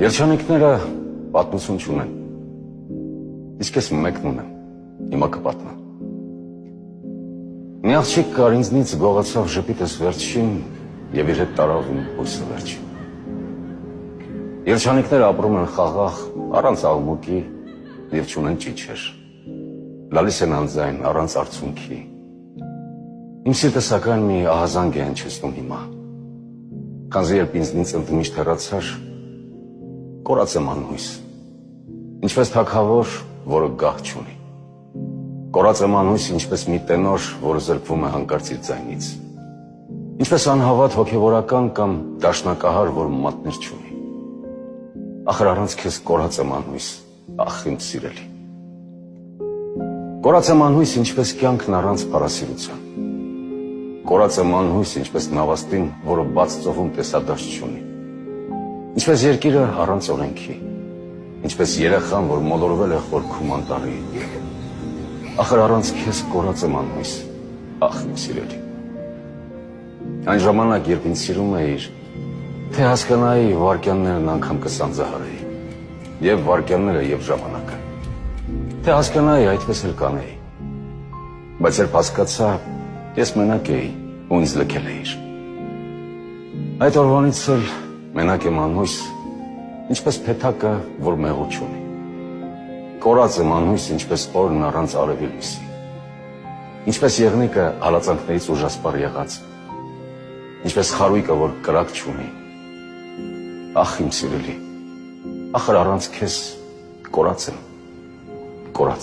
Երջանիկները պատմություն չունեն, իսկ ես մեկն ունեմ, հիմա կպատնեմ։ Մի աղջիկ կար ինձնից գողացավ ժպիտս վերջին և իր հետ տարավ իմ հույսը վերջին։ Երջանիկները ապրում են խաղաղ, առանց աղմուկի և չունեն ճիչեր, լալիս են անձայն առանց արցունքի։ Իմ սիրտը սակայն մի ահազանգ է հնչեցնում հիմա, քանզի երբ ինձնից ընդմիշտ հեռացար, կորած եմ անհույս, ինչպես թագավոր, որը գահ չունի, կորած եմ անհույս, ինչպես մի տենոր, որը զրկվում է հանկարծ իր ձայնից, ինչպես անհավատ հոգևորական կամ դաշնակահար, որ մատներ չունի, ախր առանց քեզ կորած եմ անհույս, ախ իմ սիրելի, կորած եմ անհույս, ինչպես կյանքն առանց փառասիրության, կորած եմ անհույս, ինչպես նավաստին, որը բաց ծովում տեսադաշտ չունի, ինչպես երկիրը առանց օրենքի, ինչպես երեխան, որ մոլորվել է խորքում անտառի, ախր առանց քեզ կորած եմ անհույս, ախ իմ սիրելի։ Այն ժամանակ, երբ ինձ սիրում էիր, թե հասկանայի վարկյաններն անգամ կսանձահարեի, և վարկյանները և ժամանակը, թե հասկանայի այդպես էլ կանեի, բայց երբ հասկացա, ես մենակ էի ու ինձ լքել էիր։ Այդ օրվանից էլ մենակ եմ անհույս, ինչպես փեթակը, որ մեղու չունի, կորած եմ անհույս, ինչպես օրն առանց արևի լույսի, ինչպես եղնիկը հալածանքներից ուժասպառ եղած, ինչպես խարույկը, որ կրակ չունի, ախ իմ սիրելի, ախր առանց քեզ կորած եմ, կորած։